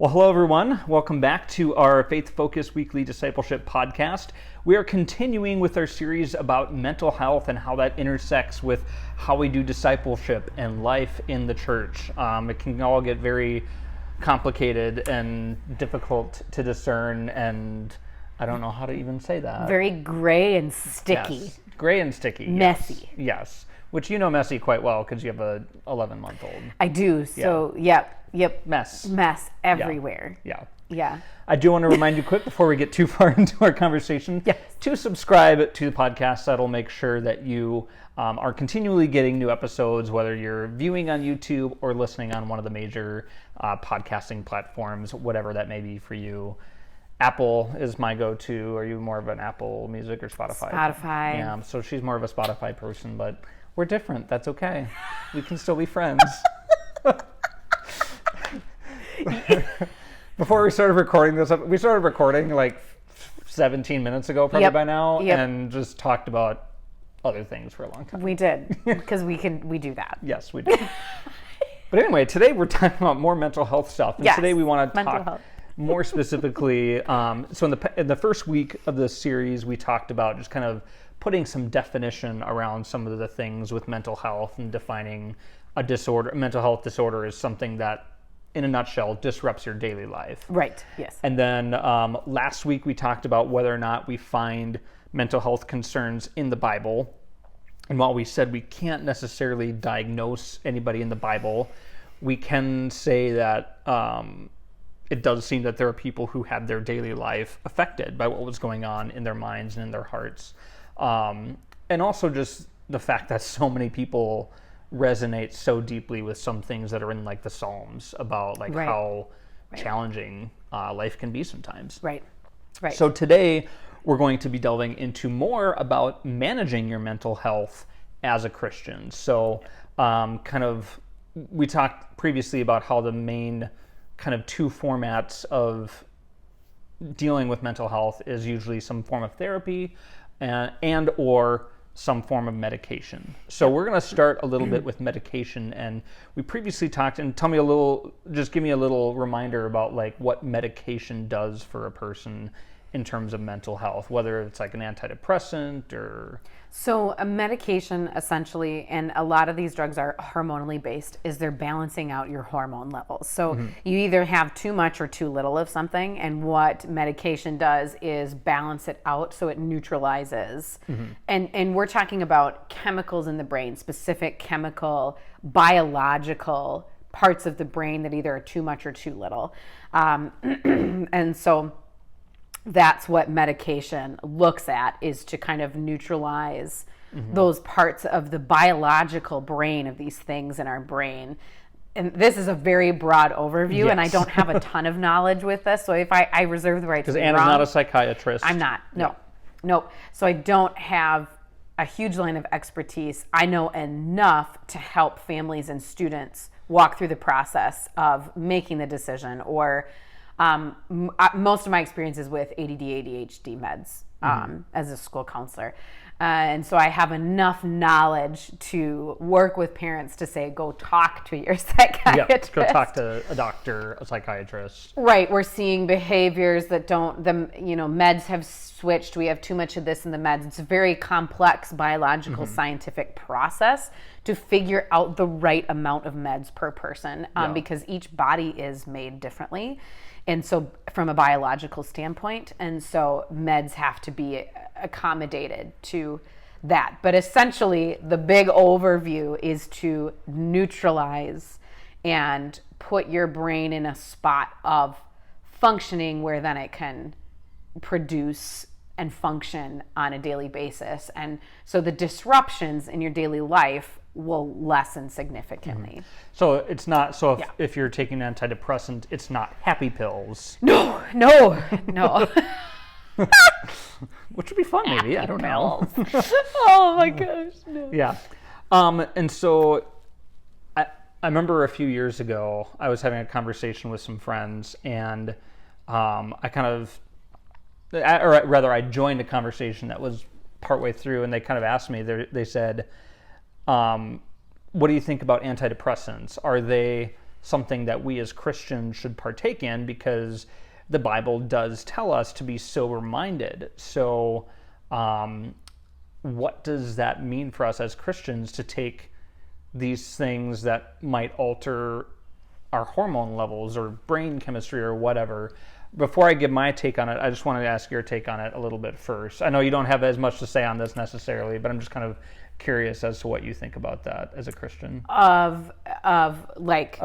Well, hello, everyone. Welcome back to our Faith-Focused Weekly Discipleship podcast. We are continuing with our series about mental health and how that intersects with how we do discipleship and life in the church. It can all get very complicated and difficult to discern, and I don't know how to even say that. Very gray and sticky. Yes. Gray and sticky. Messy. Yes. Which you know messy quite well because you have a 11-month-old. I do. So, yep. Mess everywhere. Yeah. I do want to remind you quick before we get too far into our conversation to subscribe to the podcast. That'll make sure that you are continually getting new episodes, whether you're viewing on YouTube or listening on one of the major podcasting platforms, whatever that may be for you. Apple is my go-to. Are you more of an Apple Music or Spotify? Spotify. Yeah, so she's more of a Spotify person, but we're different. That's okay. We can still be friends. Before we started recording this, we started recording like 17 minutes ago probably by now, and just talked about other things for a long time. We did, because we do that. Yes, we do. But anyway, today we're talking about more mental health stuff. And today we want to talk more specifically. So in the first week of this series, we talked about just kind of putting some definition around some of the things with mental health and defining a disorder. Mental health disorder is something that, in a nutshell, disrupts your daily life. Right, yes. And then last week we talked about whether or not we find mental health concerns in the Bible. And while we said we can't necessarily diagnose anybody in the Bible, we can say that it does seem that there are people who had their daily life affected by what was going on in their minds and in their hearts. And also just the fact that so many people resonate so deeply with some things that are in like the Psalms about like how challenging life can be sometimes. Right. So today we're going to be delving into more about managing your mental health as a Christian. So we talked previously about how the main kind of two formats of dealing with mental health is usually some form of therapy and or some form of medication. So we're going to start a little bit with medication, and we previously talked, and give me a little reminder about like what medication does for a person in terms of mental health, whether it's like an antidepressant or... So a medication essentially, and a lot of these drugs are hormonally based, is they're balancing out your hormone levels. So you either have too much or too little of something, and what medication does is balance it out so it neutralizes. And we're talking about chemicals in the brain, specific chemical, biological parts of the brain that either are too much or too little. And so that's what medication looks at, is to kind of neutralize those parts of the biological brain of these things in our brain. And this is a very broad overview, and I don't have a ton of knowledge with this, so if I reserve the right to be wrong. Because Anna's not a psychiatrist. I'm not. No. So I don't have a huge line of expertise. I know enough to help families and students walk through the process of making the decision, or most of my experience is with ADD, ADHD meds as a school counselor. And so I have enough knowledge to work with parents to say, go talk to your psychiatrist. Go talk to a doctor, a psychiatrist. Right. We're seeing behaviors that meds have switched. We have too much of this in the meds. It's a very complex biological scientific process to figure out the right amount of meds per person, because each body is made differently. And so from a biological standpoint, and so meds have to be accommodated to that. But essentially, the big overview is to neutralize and put your brain in a spot of functioning where then it can produce and function on a daily basis. And so the disruptions in your daily life will lessen significantly. So it's not, if you're taking an antidepressant, it's not happy pills. No. Which would be fun, maybe. I don't know. Oh my gosh. No. Yeah. And so I remember a few years ago, I was having a conversation with some friends, and I joined a conversation that was partway through, and they kind of asked me, they said, what do you think about antidepressants? Are they something that we as Christians should partake in, because the Bible does tell us to be sober-minded. So what does that mean for us as Christians to take these things that might alter our hormone levels or brain chemistry or whatever? Before I give my take on it, I just wanted to ask your take on it a little bit first. I know you don't have as much to say on this necessarily, but I'm just kind of curious as to what you think about that as a Christian. Of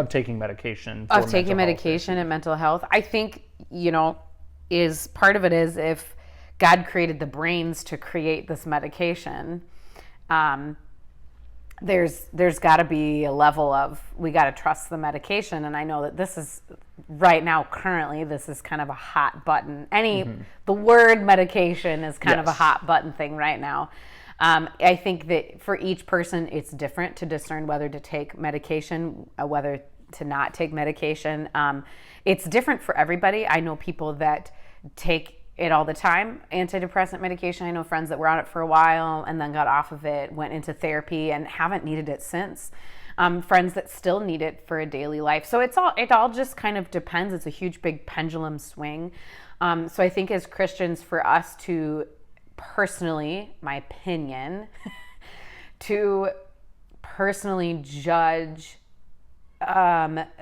taking medication. Of taking medication and mental health. I think, is part of it is if God created the brains to create this medication, there's got to be a level of, we got to trust the medication. And I know that this is right now, currently, this is kind of a hot button. The word medication is kind of a hot button thing right now. I think that for each person, it's different to discern whether to take medication, whether to not take medication. It's different for everybody. I know people that take it all the time, antidepressant medication. I know friends that were on it for a while and then got off of it, went into therapy and haven't needed it since. Friends that still need it for a daily life. So it all just kind of depends. It's a huge, big pendulum swing. So I think as Christians, for us to personally, my opinion, to personally judge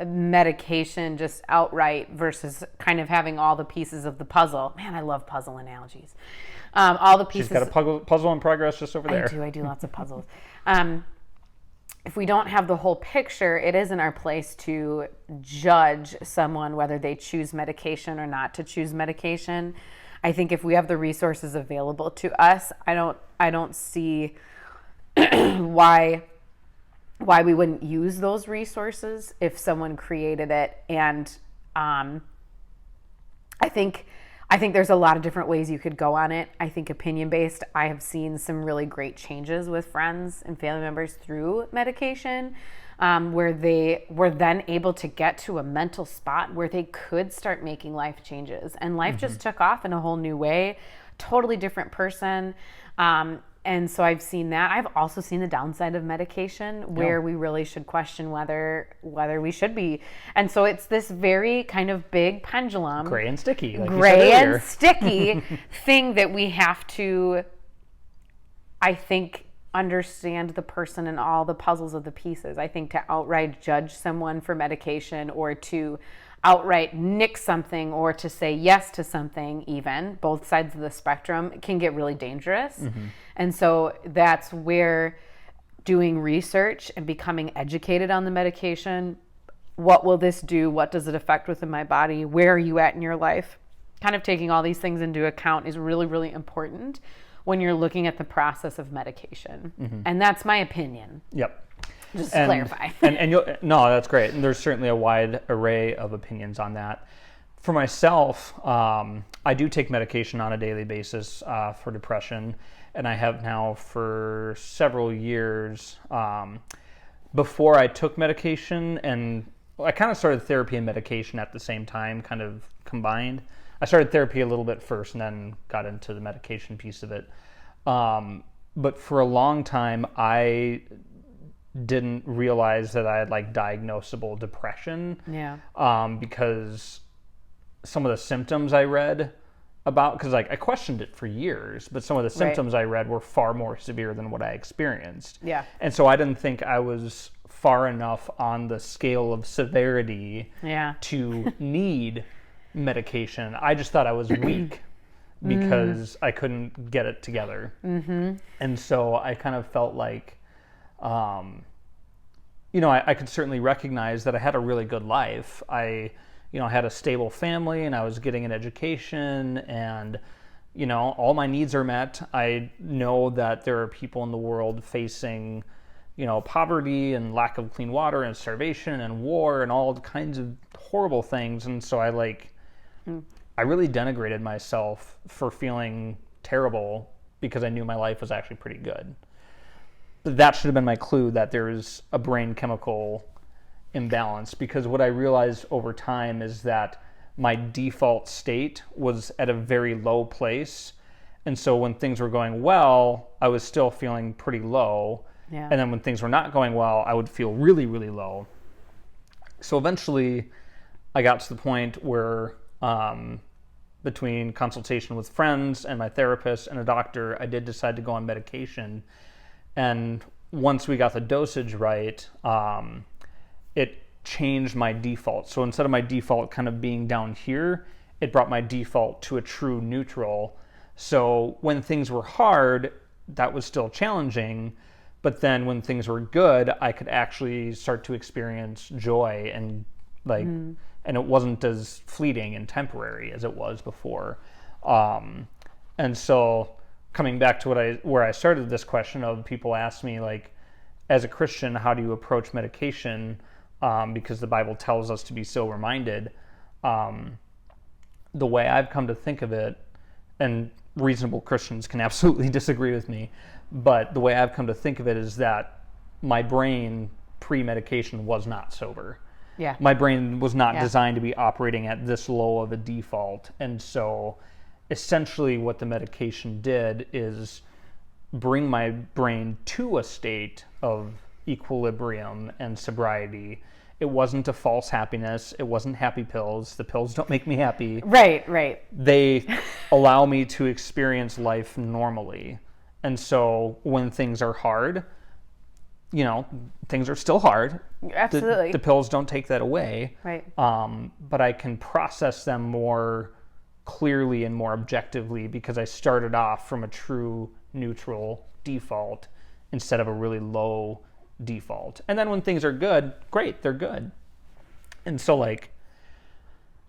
medication just outright versus kind of having all the pieces of the puzzle. Man, I love puzzle analogies. All the pieces. She's got a puzzle in progress just over there. I do lots of puzzles. If we don't have the whole picture, it isn't our place to judge someone whether they choose medication or not to choose medication. I think if we have the resources available to us, I don't see why we wouldn't use those resources if someone created it. And I think there's a lot of different ways you could go on it. I think opinion-based, I have seen some really great changes with friends and family members through medication, where they were then able to get to a mental spot where they could start making life changes. And life just took off in a whole new way, totally different person. And so I've seen that. I've also seen the downside of medication where we really should question whether we should be. And so it's this very kind of big pendulum. Gray and sticky. Like gray and sticky thing that we have to, I think, understand the person and all the puzzles of the pieces. I think to outright judge someone for medication or to outright nick something or to say yes to something, even both sides of the spectrum, can get really dangerous. And so that's where doing research and becoming educated on the medication, what will this do? What does it affect within my body? Where are you at in your life? Kind of taking all these things into account is really, really important when you're looking at the process of medication. And that's my opinion. Yep. Just to clarify. No, that's great. And there's certainly a wide array of opinions on that. For myself, I do take medication on a daily basis for depression, and I have now for several years. Before I took medication, and I kind of started therapy and medication at the same time, kind of combined. I started therapy a little bit first and then got into the medication piece of it. But for a long time, I didn't realize that I had diagnosable depression. Because some of the symptoms I read about, because I questioned it for years, but some of the symptoms I read were far more severe than what I experienced. And so I didn't think I was far enough on the scale of severity to need medication. I just thought I was weak because I couldn't get it together. And so I kind of felt like, I could certainly recognize that I had a really good life. I had a stable family and I was getting an education and, all my needs are met. I know that there are people in the world facing, poverty and lack of clean water and starvation and war and all kinds of horrible things. And so I really denigrated myself for feeling terrible because I knew my life was actually pretty good. But that should have been my clue that there's a brain chemical imbalance, because what I realized over time is that my default state was at a very low place. And so when things were going well, I was still feeling pretty low. And then when things were not going well, I would feel really, really low. So eventually I got to the point where between consultation with friends and my therapist and a doctor, I did decide to go on medication. And once we got the dosage right, it changed my default. So instead of my default kind of being down here, it brought my default to a true neutral. So when things were hard, that was still challenging. But then when things were good, I could actually start to experience joy and and it wasn't as fleeting and temporary as it was before. And so coming back to where I started this question of people ask me, like, as a Christian, how do you approach medication? Because the Bible tells us to be sober-minded. The way I've come to think of it, and reasonable Christians can absolutely disagree with me, but the way I've come to think of it is that my brain pre-medication was not sober. Yeah. My brain was not designed to be operating at this low of a default. And so essentially what the medication did is bring my brain to a state of equilibrium and sobriety. It wasn't a false happiness. It wasn't happy pills. The pills don't make me happy. Right. They allow me to experience life normally. And so when things are hard, things are still hard. Absolutely. The pills don't take that away. Right. But I can process them more clearly and more objectively because I started off from a true neutral default instead of a really low default. And then when things are good, great, they're good. And so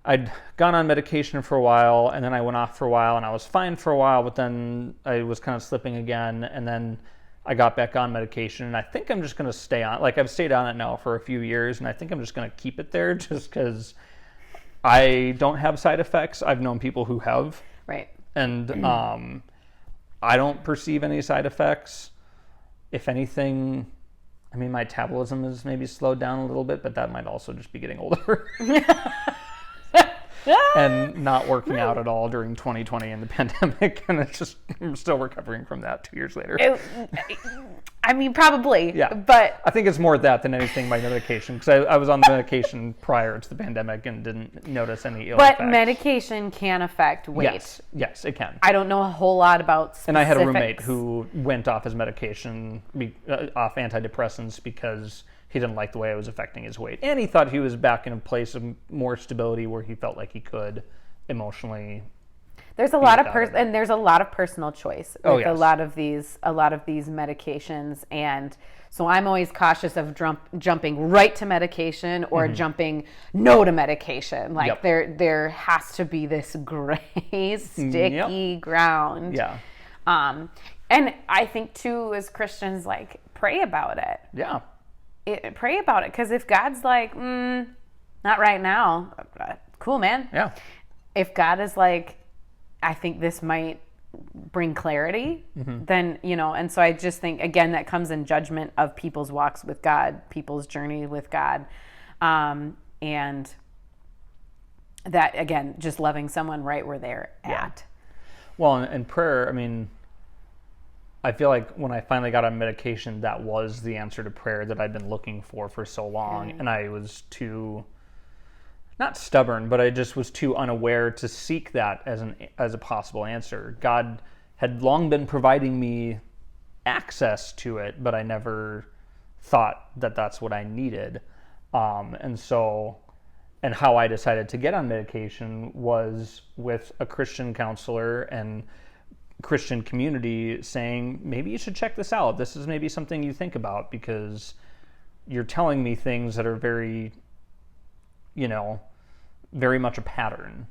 I'd gone on medication for a while, and then I went off for a while, and I was fine for a while, but then I was kind of slipping again, and then I got back on medication, and I think I'm just going to stay on. I've stayed on it now for a few years, and I think I'm just going to keep it there just because I don't have side effects. I've known people who have. Right. And I don't perceive any side effects. If anything, my metabolism is maybe slowed down a little bit, but that might also just be getting older. And not working out at all during 2020 and the pandemic, and I'm still recovering from that 2 years later. Probably. Yeah, but I think it's more that than anything by medication, because I was on the medication prior to the pandemic and didn't notice any ill effects. But medication can affect weight. Yes, it can. I don't know a whole lot about specifics. And I had a roommate who went off his medication, off antidepressants, because he didn't like the way it was affecting his weight. And he thought he was back in a place of more stability where he felt like he could emotionally. There's a lot of there's a lot of personal choice with yes. a lot of these medications, and so I'm always cautious of jumping right to medication or jumping no to medication. There has to be this gray sticky ground. Yeah. And I think too, as Christians, pray about it. Yeah. Pray about it, because if God's like, not right now, cool, man. Yeah. If God is like, I think this might bring clarity, then, and so I just think, again, that comes in judgment of people's walks with God, people's journey with God. And that, again, just loving someone right where they're at. Well, and prayer, I feel like when I finally got on medication, that was the answer to prayer that I'd been looking for so long. And I was too, not stubborn, but I just was too unaware to seek that as a possible answer. God had long been providing me access to it, but I never thought that that's what I needed. And how I decided to get on medication was with a Christian counselor and Christian community saying, maybe you should check this out. This is maybe something you think about, because you're telling me things that are very, very much a pattern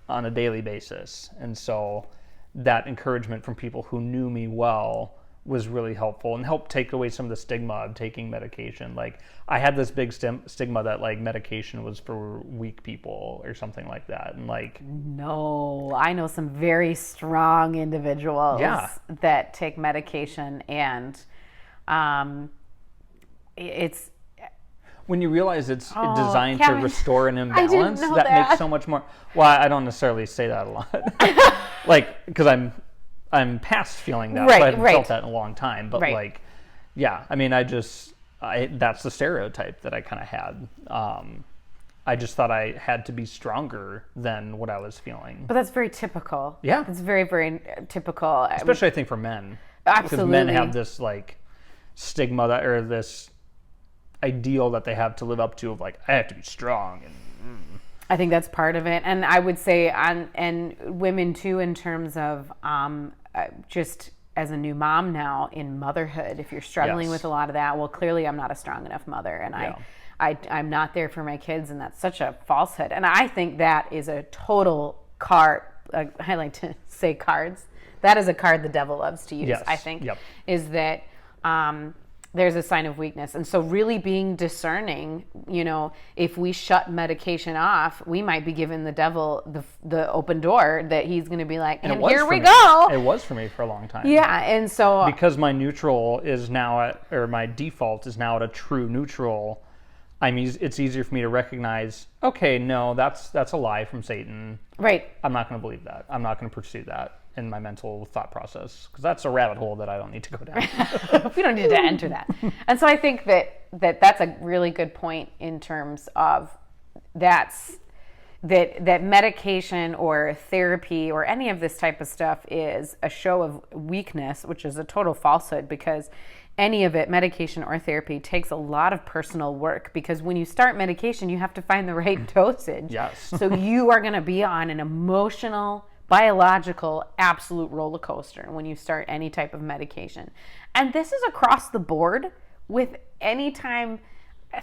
on a daily basis. And so that encouragement from people who knew me well was really helpful and helped take away some of the stigma of taking medication. I had this big stigma that medication was for weak people or something like that. And no, I know some very strong individuals that take medication, and it's, when you realize it's designed to restore an imbalance, that makes so much more. Well, I don't necessarily say that a lot, because I'm past feeling that. So I haven't felt that in a long time. But I just that's the stereotype that I kind of had. I just thought I had to be stronger than what I was feeling. But that's very typical. Yeah. It's very, very typical. Especially I think for men. Absolutely. Because men have this like stigma that, or this ideal that they have to live up to of like, I have to be strong. And I think that's part of it. And I would say, and women too, in terms of just as a new mom now in motherhood, if you're struggling with a lot of that, well, clearly I'm not a strong enough mother. And I'm not there for my kids. And that's such a falsehood. And I think that is a total card. I like to say cards. That is a card the devil loves to use, I think, is that there's a sign of weakness. And so really being discerning, if we shut medication off, we might be giving the devil the open door that he's going to be like, and here we go. It was for me for a long time. Yeah. And so because my neutral is now my default is now at a true neutral, it's easier for me to recognize, okay, no, that's a lie from Satan. Right. I'm not going to believe that. I'm not going to pursue that in my mental thought process, because that's a rabbit hole that I don't need to go down. We don't need to enter that. And so I think that's a really good point in terms of that medication or therapy or any of this type of stuff is a show of weakness, which is a total falsehood, because any of it, medication or therapy, takes a lot of personal work, because when you start medication, you have to find the right dosage. Yes. So you are going to be on an emotional, biological, absolute roller coaster when you start any type of medication. And this is across the board with any time.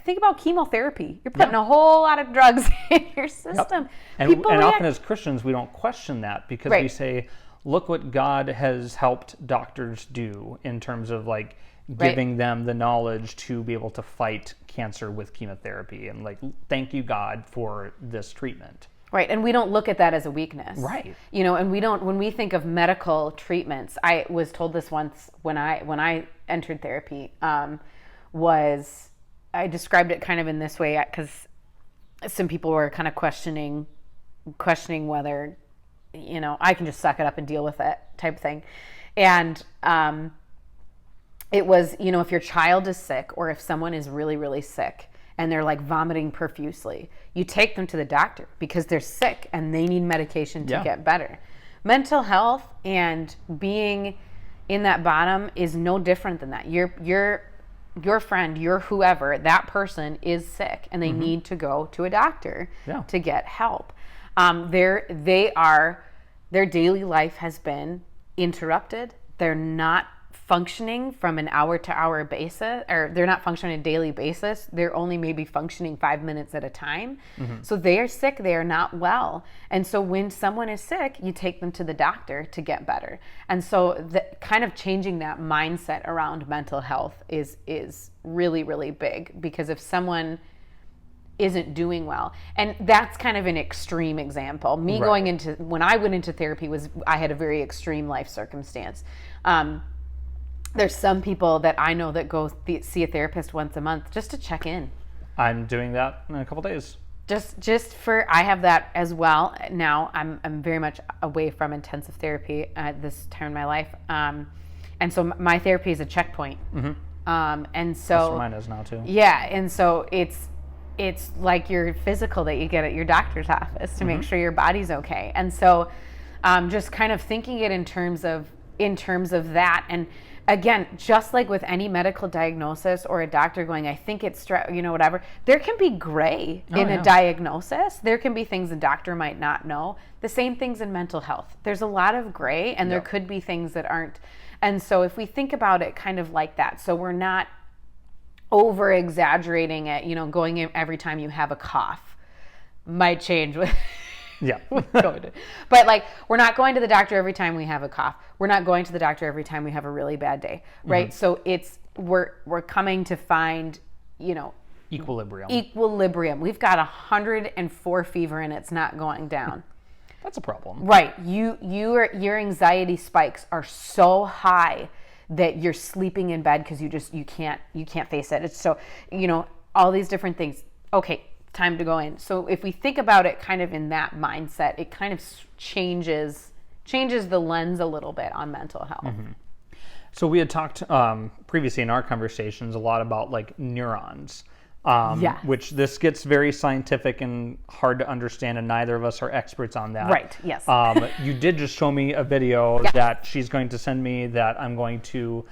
Think about chemotherapy. You're putting a whole lot of drugs in your system. And often as Christians, we don't question that, because we say, look what God has helped doctors do in terms of like giving them the knowledge to be able to fight cancer with chemotherapy, and like, thank you, God, for this treatment. Right, and we don't look at that as a weakness. Right. And when we think of medical treatments, I was told this once when I entered therapy, I described it kind of in this way, because some people were kind of questioning whether, I can just suck it up and deal with it type thing. And it was, if your child is sick, or if someone is really, really sick, and they're like vomiting profusely, you take them to the doctor because they're sick and they need medication to get better. Mental health and being in that bottom is no different than that. Your friend, your whoever, that person is sick and they need to go to a doctor to get help. Their daily life has been interrupted. They're not functioning from an hour-to-hour basis, or they're not functioning on a daily basis. They're only maybe functioning 5 minutes at a time. So they are sick. They are not well. And so when someone is sick, you take them to the doctor to get better. And so kind of changing that mindset around mental health is really, really big, because if someone isn't doing well, and that's kind of an extreme example. When I went into therapy, I had a very extreme life circumstance. There's some people that I know that go see a therapist once a month just to check in. I'm doing that in a couple days. I have that as well. Now I'm very much away from intensive therapy at this time in my life. And so my therapy is a checkpoint. And so that's where mine is now too. Yeah. And so it's like your physical that you get at your doctor's office to make sure your body's okay. And so just kind of thinking it in terms of that. And again, just like with any medical diagnosis or a doctor going, I think it's whatever, there can be gray in a diagnosis. There can be things a doctor might not know. The same things in mental health. There's a lot of gray, and there could be things that aren't. And so if we think about it kind of like that, so we're not over exaggerating it, going in every time you have a cough might change with but like, we're not going to the doctor every time we have a cough. We're not going to the doctor every time we have a really bad day, right? So we're coming to find, equilibrium. We've got 104 fever and it's not going down. That's a problem. Right. Your anxiety spikes are so high that you're sleeping in bed because you can't face it. It's so, all these different things. Okay, time to go in. So if we think about it kind of in that mindset, it kind of changes the lens a little bit on mental health. So we had talked previously in our conversations a lot about like neurons, which this gets very scientific and hard to understand, and neither of us are experts on that. Right, yes. You did just show me a video that she's going to send me that I'm going to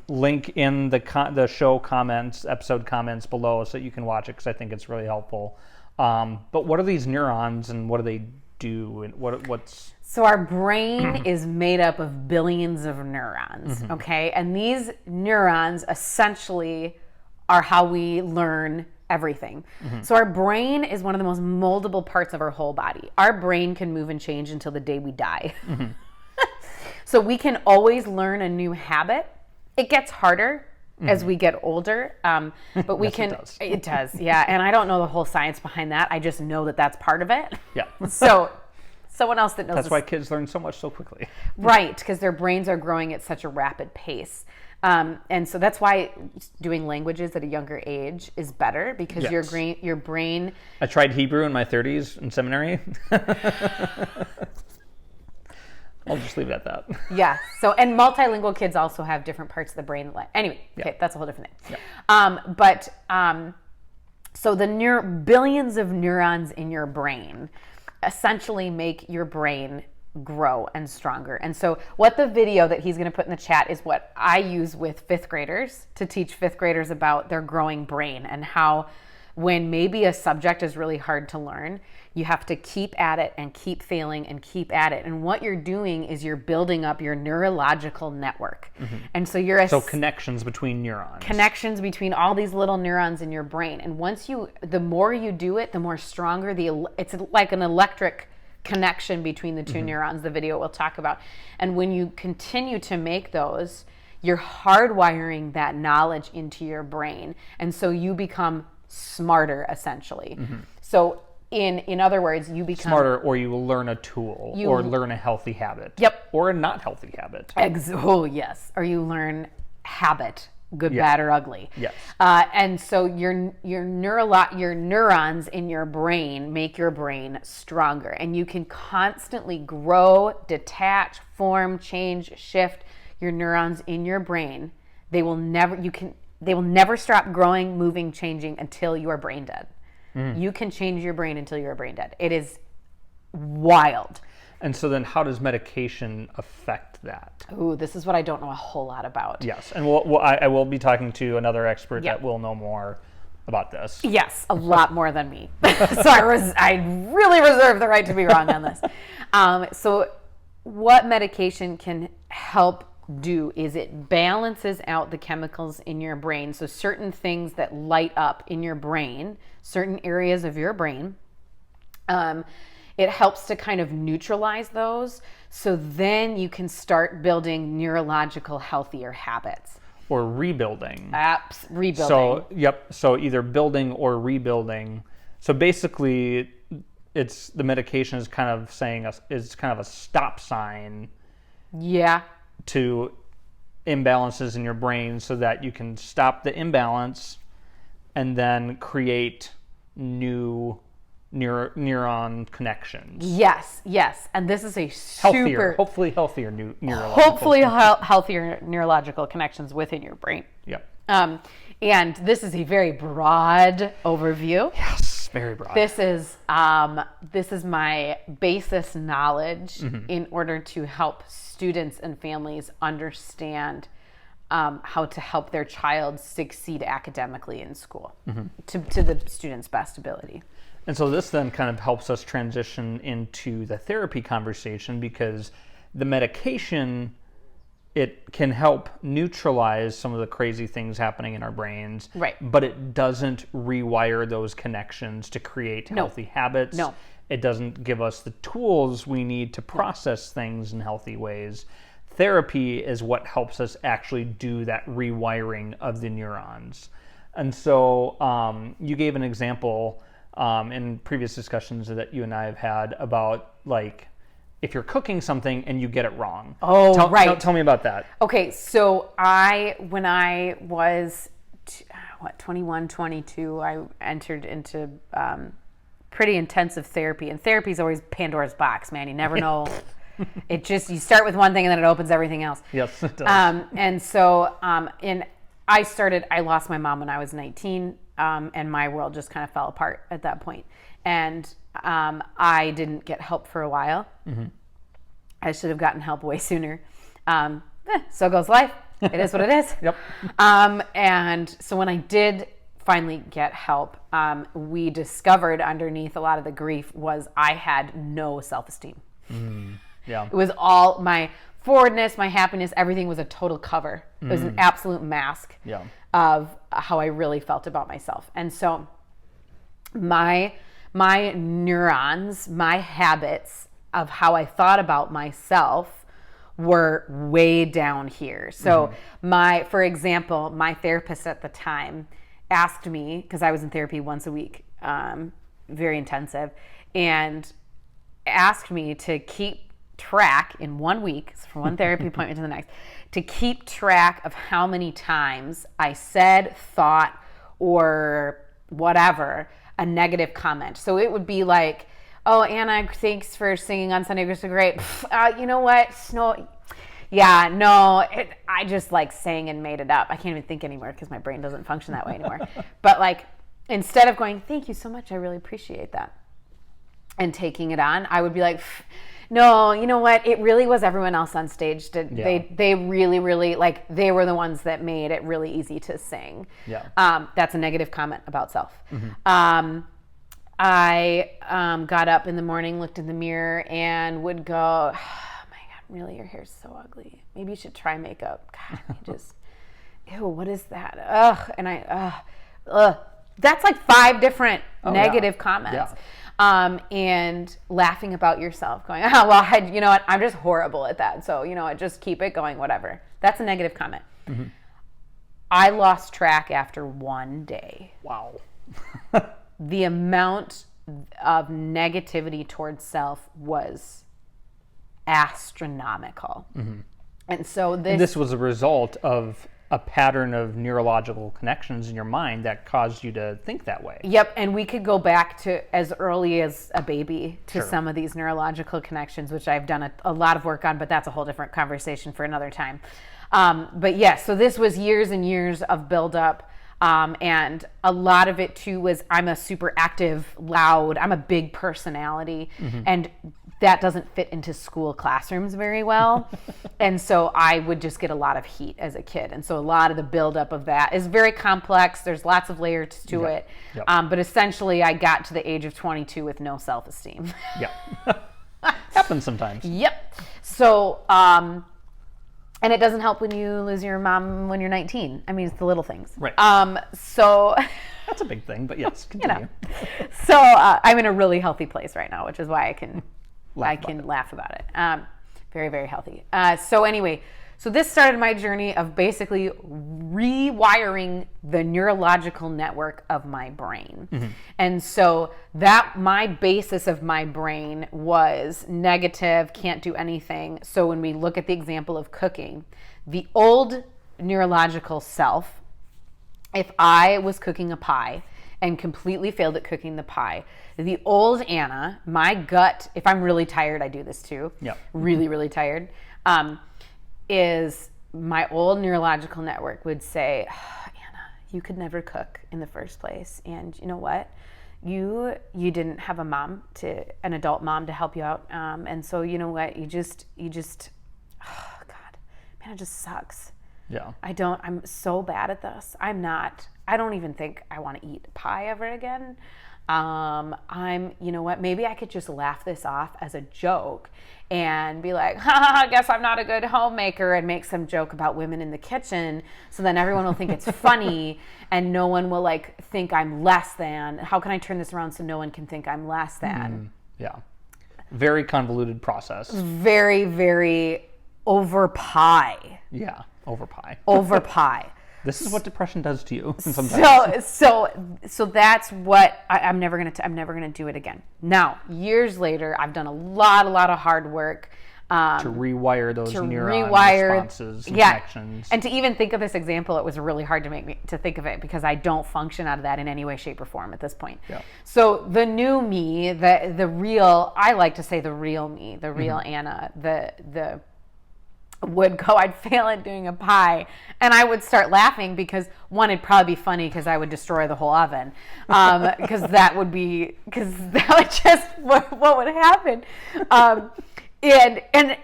link in the show comments, episode comments below, so you can watch it because I think it's really helpful. But what are these neurons and what do they do, and what's... So our brain is made up of billions of neurons, okay? And these neurons essentially are how we learn everything. So our brain is one of the most moldable parts of our whole body. Our brain can move and change until the day we die. So we can always learn a new habit. It gets harder as we get older, but we can... It does, yeah. And I don't know the whole science behind that. I just know that that's part of it. Yeah. So someone else that knows That's why kids learn so much so quickly. Right, because their brains are growing at such a rapid pace. And so that's why doing languages at a younger age is better, because your brain... I tried Hebrew in my 30s in seminary. I'll just leave it at that. Yeah. So, and multilingual kids also have different parts of the brain. Anyway, okay, that's a whole different thing. Yeah. So the billions of neurons in your brain essentially make your brain grow and stronger. And so what the video that he's going to put in the chat is what I use with fifth graders to teach fifth graders about their growing brain, and how when maybe a subject is really hard to learn, you have to keep at it and keep failing and keep at it. And what you're doing is you're building up your neurological network. And so so connections between neurons. Connections between all these little neurons in your brain. And the more you do it, the more stronger it's like an electric connection between the two neurons, the video we'll talk about. And when you continue to make those, you're hardwiring that knowledge into your brain. And so you become smarter, essentially. So in other words, you become smarter, or you will learn a tool, or learn a healthy habit. Yep. Or a not healthy habit. Oh, yes. Or you learn habit, good, bad, or ugly. Yes. And so your neurons in your brain make your brain stronger, and you can constantly grow, detach, form, change, shift your neurons in your brain. They will never stop growing, moving, changing until you are brain dead. You can change your brain until you're brain dead. It is wild. And so then how does medication affect that? Ooh, this is what I don't know a whole lot about. Yes, and I will be talking to another expert that will know more about this. Yes, a lot more than me. So I really reserve the right to be wrong on this. So what medication can help do is it balances out the chemicals in your brain. So certain things that light up in your brain, certain areas of your brain, it helps to kind of neutralize those. So then you can start building neurological healthier habits. Or rebuilding. Rebuilding. So either building or rebuilding. So basically, the medication is kind of is kind of a stop sign. Yeah. To imbalances in your brain, so that you can stop the imbalance and then create new neuron connections. Yes. And this is a hopefully healthier healthier neurological connections within your brain. Yep. And this is a very broad overview. Yes, very broad. This is my basis knowledge in order to help students and families understand how to help their child succeed academically in school to the student's best ability. And so this then kind of helps us transition into the therapy conversation, because the medication, it can help neutralize some of the crazy things happening in our brains. Right. But it doesn't rewire those connections to create healthy habits. No. It doesn't give us the tools we need to process things in healthy ways. Therapy is what helps us actually do that rewiring of the neurons. And so you gave an example in previous discussions that you and I have had about, like, if you're cooking something and you get it wrong. Oh, right. Tell me about that. Okay, so when I was 21, 22, I entered into pretty intensive therapy. And therapy is always Pandora's box, man. You never know It just, you start with one thing and then it opens everything else. Yes, it does. And so, I lost my mom when I was 19, and my world just kind of fell apart at that point. And I didn't get help for a while. Mm-hmm. I should have gotten help way sooner. So goes life. It is what it is. Yep. And so when I did finally get help, we discovered underneath a lot of the grief was I had no self-esteem. Yeah. It was all my forwardness, my happiness, everything was a total cover. It was an absolute mask of how I really felt about myself. And so my neurons, my habits of how I thought about myself were way down here. So for example, my therapist at the time asked me, because I was in therapy once a week, very intensive, and asked me to keep track in 1 week, so from one therapy appointment to the next, to keep track of how many times I said, thought, or whatever, a negative comment. So it would be like, oh, Anna, thanks for singing on Sunday. It was so great. You know what? I just like sang and made it up. I can't even think anymore because my brain doesn't function that way anymore. But like, instead of going, thank you so much, I really appreciate that, and taking it on, I would be like, no, you know what? It really was everyone else on stage. They really, really, like, they were the ones that made it really easy to sing. Yeah. That's a negative comment about self. I got up in the morning, looked in the mirror, and would go, oh my God, really, your hair's so ugly. Maybe you should try makeup. God, you just, ew, what is that? Ugh. And that's like 5 different negative comments. Yeah. And laughing about yourself, going, oh, well, you know what? I'm just horrible at that. So, you know what? Just keep it going, whatever. That's a negative comment. I lost track after 1 day. Wow. The amount of negativity towards self was astronomical. And so this was a result of a pattern of neurological connections in your mind that caused you to think that way. Yep, and we could go back to as early as a baby to some of these neurological connections, which I've done a lot of work on, but that's a whole different conversation for another time. But yes, so this was years and years of buildup, and a lot of it too was I'm a super active, loud, I'm a big personality, and that doesn't fit into school classrooms very well. And so I would just get a lot of heat as a kid. And so a lot of the buildup of that is very complex. There's lots of layers to it. Yep. But essentially I got to the age of 22 with no self-esteem. Yeah. Happens sometimes. Yep. So, and it doesn't help when you lose your mom when you're 19. I mean, it's the little things. Right. So that's a big thing, but yes, continue. So I'm in a really healthy place right now, which is why I can laugh about it. Very, very healthy. So anyway, so this started my journey of basically rewiring the neurological network of my brain. And so that my basis of my brain was negative, can't do anything. So when we look at the example of cooking, the old neurological self, if I was cooking a pie and completely failed at cooking the pie, the old Anna, my gut, if I'm really tired, I do this too. Yeah. Really, really tired. Is my old neurological network would say, oh, Anna, you could never cook in the first place. And you know what? You didn't have an adult mom to help you out. And so you know what? You just, oh God, man, it just sucks. Yeah. I'm so bad at this. I don't even think I want to eat pie ever again. You know what, maybe I could just laugh this off as a joke and be like, I guess I'm not a good homemaker, and make some joke about women in the kitchen. So then everyone will think it's funny and no one will like think I'm less than. How can I turn this around so no one can think I'm less than? Yeah. Very convoluted process. Very, very over pie. Yeah. Over pie. Over pie. This is what depression does to you sometimes. So that's what I'm never gonna do it again. Now, years later, I've done a lot of hard work. to rewire those neuron responses and connections. And to even think of this example, it was really hard to make me to think of it because I don't function out of that in any way, shape, or form at this point. Yeah. So the new me, the real, I like to say the real me, the real Anna, the would go, I'd fail at doing a pie, and I would start laughing because one, it'd probably be funny because I would destroy the whole oven, because that would just what would happen, and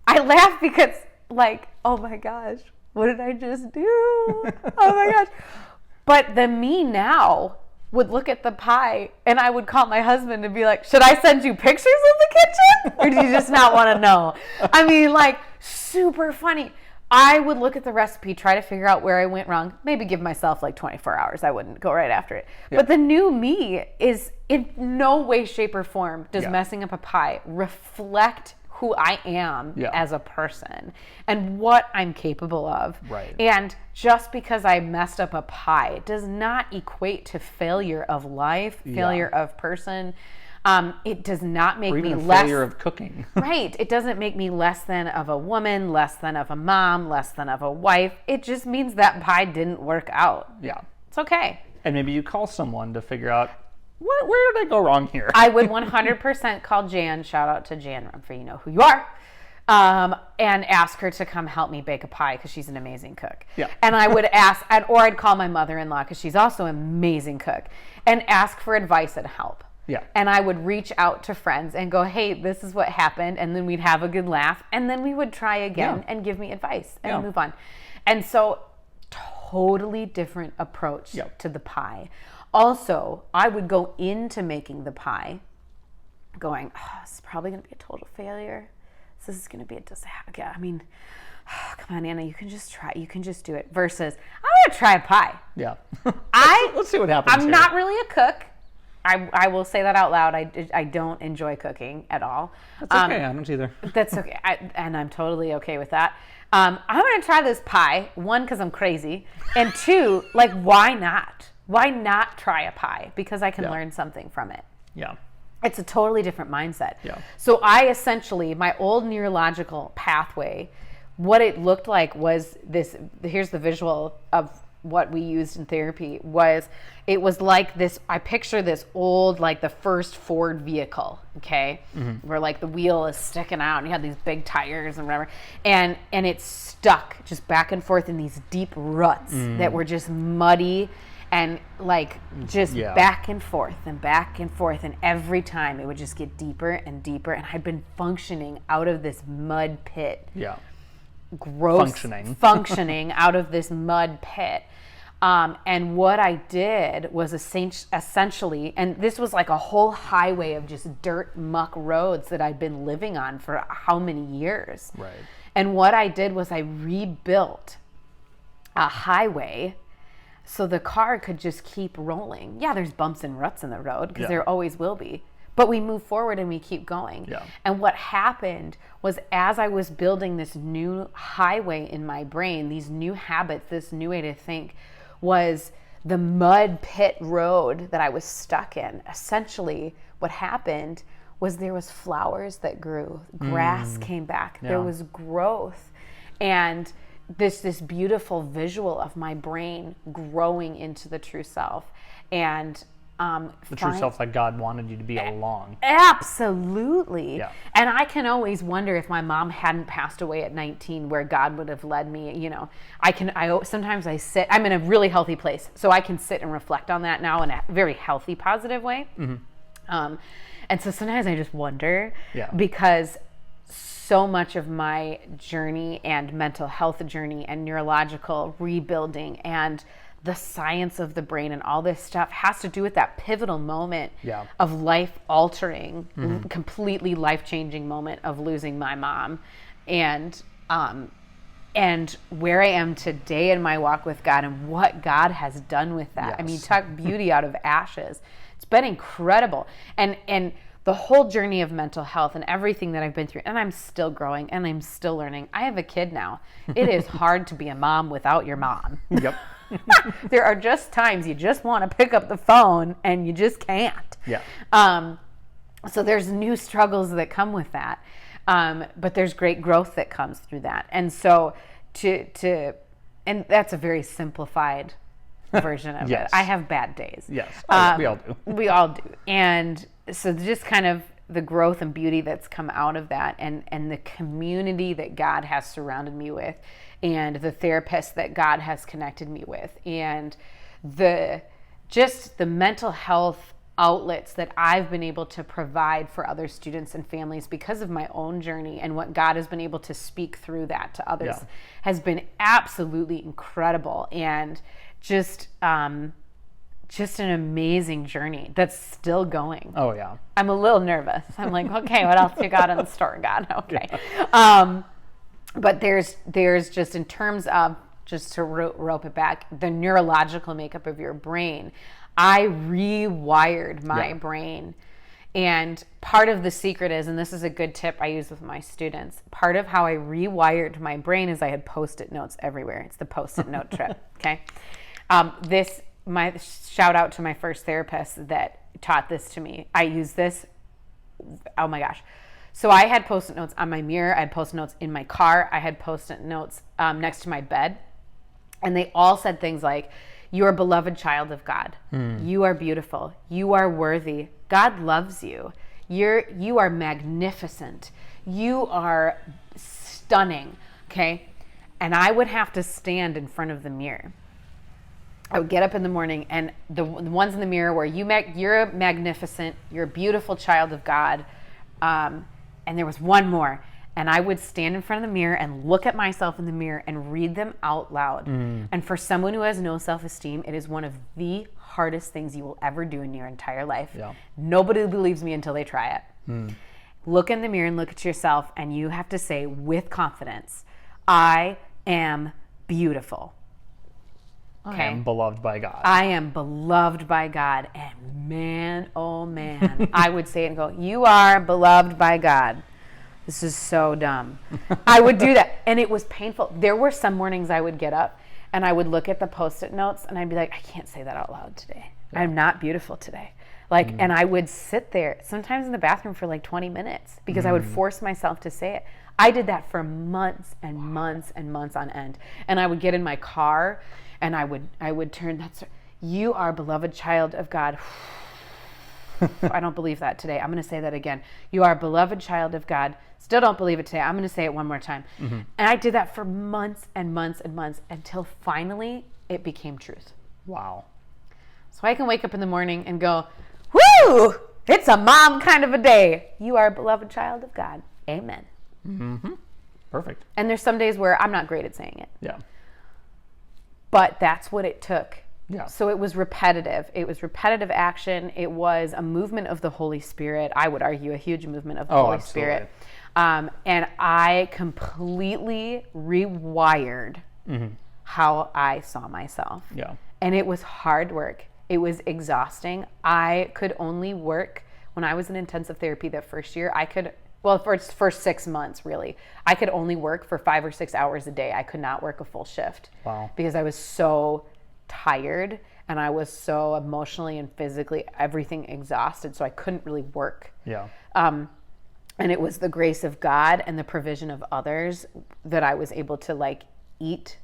I laugh because like, oh my gosh, what did I just do? Oh my gosh. But the me now would look at the pie and I would call my husband and be like, should I send you pictures of the kitchen? Or do you just not want to know? I mean, like, super funny. I would look at the recipe, try to figure out where I went wrong, maybe give myself like 24 hours. I wouldn't go right after it. Yeah. But the new me is in no way, shape, or form does messing up a pie reflect who I am as a person and what I'm capable of. Right. And just because I messed up a pie does not equate to failure of life, failure of person. It does not make me less failure of cooking. Right. It doesn't make me less than of a woman, less than of a mom, less than of a wife. It just means that pie didn't work out. Yeah. It's okay. And maybe you call someone to figure out where did I go wrong here? I would 100% call Jan, shout out to Jan Rumfrey, you know who you are, and ask her to come help me bake a pie because she's an amazing cook. Yeah. And I would ask, or I'd call my mother-in-law because she's also an amazing cook, and ask for advice and help. Yeah. And I would reach out to friends and go, hey, this is what happened, and then we'd have a good laugh, and then we would try again and give me advice and move on. And so, totally different approach to the pie. Also, I would go into making the pie going, oh, this is probably going to be a total failure. This is going to be a disaster. I mean, come on, Anna, you can just try. You can just do it. Versus, I'm going to try a pie. Yeah. Let's see what happens. I'm not really a cook. I will say that out loud. I don't enjoy cooking at all. That's okay. I don't either. That's okay. And I'm totally okay with that. I'm going to try this pie. One, because I'm crazy. And two, like, why not? Why not try a pie? Because I can learn something from it. Yeah. It's a totally different mindset. Yeah. So I essentially, my old neurological pathway, what it looked like was this, here's the visual of what we used in therapy, it was like this, I picture this old, like the first Ford vehicle, okay? Mm-hmm. Where like the wheel is sticking out and you have these big tires and whatever. And it's stuck just back and forth in these deep ruts that were just muddy and like just back and forth and back and forth. And every time it would just get deeper and deeper. And I'd been functioning out of this mud pit. Yeah. Gross. Functioning out of this mud pit. And what I did was essentially, and this was like a whole highway of just dirt muck roads that I'd been living on for how many years. Right. And what I did was I rebuilt a highway so the car could just keep rolling. Yeah, there's bumps and ruts in the road because there always will be. But we move forward and we keep going. Yeah. And what happened was as I was building this new highway in my brain, these new habits, this new way to think, was the mud pit road that I was stuck in. Essentially, what happened was there was flowers that grew. Grass came back. Yeah. There was growth. And this beautiful visual of my brain growing into the true self. And the true self that God wanted you to be all along. Absolutely. Yeah. And I can always wonder if my mom hadn't passed away at 19, where God would have led me. You know, sometimes I sit, I'm in a really healthy place, so I can sit and reflect on that now in a very healthy, positive way. Mm-hmm. And so sometimes I just wonder, because so much of my journey and mental health journey and neurological rebuilding and the science of the brain and all this stuff has to do with that pivotal moment of life-altering, completely life-changing moment of losing my mom, and where I am today in my walk with God and what God has done with that. Yes. I mean, talk beauty out of ashes. It's been incredible, and the whole journey of mental health and everything that I've been through, and I'm still growing and I'm still learning. I have a kid now. It is hard to be a mom without your mom. Yep. There are just times you just want to pick up the phone and you just can't. Yeah. So there's new struggles that come with that. But there's great growth that comes through that. And so and that's a very simplified version of Yes. it. I have bad days. Yes, we all do. We all do. And so just kind of the growth and beauty that's come out of that, and the community that God has surrounded me with, and the therapist that God has connected me with, and the mental health outlets that I've been able to provide for other students and families because of my own journey, and what God has been able to speak through that to others has been absolutely incredible, and just an amazing journey that's still going. Oh yeah. I'm a little nervous. I'm like, okay, what else you got in the store, God? Okay. But there's just, in terms of, just to rope it back, the neurological makeup of your brain. I rewired my brain. And part of the secret is, and this is a good tip I use with my students, part of how I rewired my brain is I had Post-it notes everywhere. It's the Post-it note trip, okay? My shout out to my first therapist that taught this to me. I use this, oh my gosh. So I had Post-it notes on my mirror. I had Post-it notes in my car. I had Post-it notes next to my bed. And they all said things like, you are a beloved child of God. You are beautiful. You are worthy. God loves you. You are magnificent. You are stunning, okay? And I would have to stand in front of the mirror. I would get up in the morning, and the ones in the mirror were, you're magnificent, you're a beautiful child of God, and there was one more, and I would stand in front of the mirror and look at myself in the mirror and read them out loud. And for someone who has no self-esteem, it is one of the hardest things you will ever do in your entire life. Yeah. Nobody believes me until they try it. Look in the mirror and look at yourself, and you have to say with confidence, I am beautiful. Okay. I am beloved by God. I am beloved by God. And man, oh man, I would say it and go, you are beloved by God. This is so dumb. I would do that. And it was painful. There were some mornings I would get up and I would look at the Post-it notes and I'd be like, I can't say that out loud today. Yeah. I'm not beautiful today. And I would sit there sometimes in the bathroom for like 20 minutes because I would force myself to say it. I did that for months and months and months on end. And I would get in my car and I would turn, you are a beloved child of God. I don't believe that today. I'm going to say that again. You are a beloved child of God. Still don't believe it today. I'm going to say it one more time. And I did that for months and months and months until finally it became truth. Wow. So I can wake up in the morning and go, whoo, it's a mom kind of a day. You are a beloved child of God. Amen. Perfect. And there's some days where I'm not great at saying it. Yeah. But that's what it took. Yeah. So it was repetitive. It was repetitive action. It was a movement of the Holy Spirit. I would argue a huge movement of the Holy Spirit. And I completely rewired how I saw myself. Yeah. And it was hard work. It was exhausting. I could only work when I was in intensive therapy that first year. For 6 months, really. I could only work for 5 or 6 hours a day. I could not work a full shift. Wow. Because I was so tired and I was so emotionally and physically everything exhausted, so I couldn't really work. Yeah. And it was the grace of God and the provision of others that I was able to eat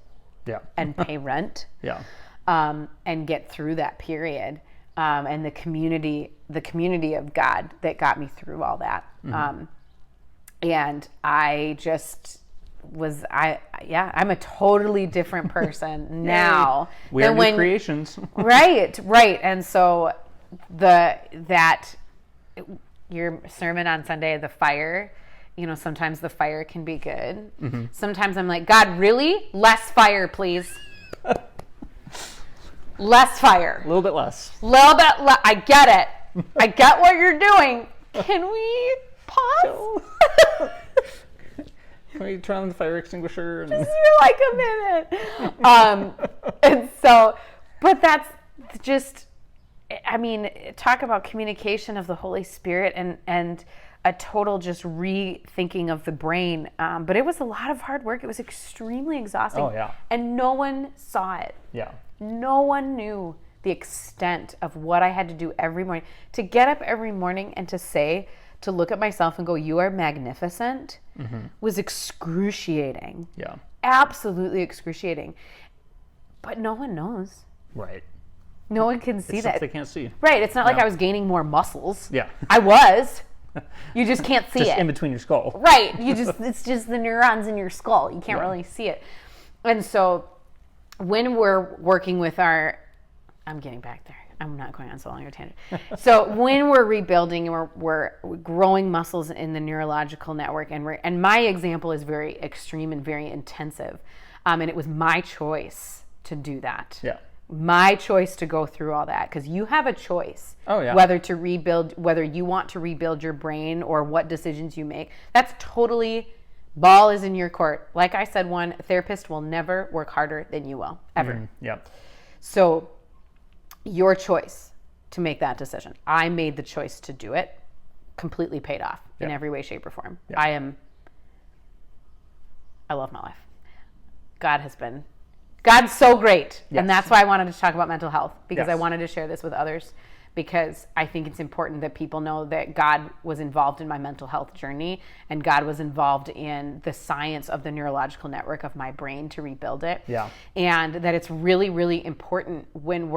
and pay rent. Yeah. And get through that period. And the community of God that got me through all that. And I just I'm a totally different person now. We are new creations. Right. And so your sermon on Sunday, the fire, sometimes the fire can be good. Sometimes I'm like, God, really? Less fire, please. Less fire. A little bit less. I get it. I get what you're doing. Can we pause? Can we turn on the fire extinguisher? Just for like a minute. And so, but that's just, talk about communication of the Holy Spirit and a total just rethinking of the brain. But it was a lot of hard work. It was extremely exhausting. Oh, yeah. And no one saw it. Yeah. No one knew the extent of what I had to do every morning. To get up every morning and to say to look at myself and go, you are magnificent, was excruciating. Yeah. Absolutely excruciating. But no one knows. Right. No one can see that. They can't see. Right. It's not like I was gaining more muscles. Yeah. I was. You just can't see Just it. in between your skull. Right. It's just the neurons in your skull. You can't really see it. And so when we're working with I'm getting back there. I'm not going on so long a tangent. So when we're rebuilding and we're growing muscles in the neurological network, and my example is very extreme and very intensive, and it was my choice to do that. Yeah. My choice to go through all that, because you have a choice. Oh, yeah. Whether you want to rebuild your brain or what decisions you make. That's totally, ball is in your court. Like I said, a therapist will never work harder than you will, ever. Yeah. So your choice to make that decision. I made the choice to do it, completely paid off in every way, shape, or form. Yeah. I love my life. God's so great. Yes. And that's why I wanted to talk about mental health, because Yes. I wanted to share this with others, because I think it's important that people know that God was involved in my mental health journey, and God was involved in the science of the neurological network of my brain to rebuild it. Yeah. And that it's really, really important when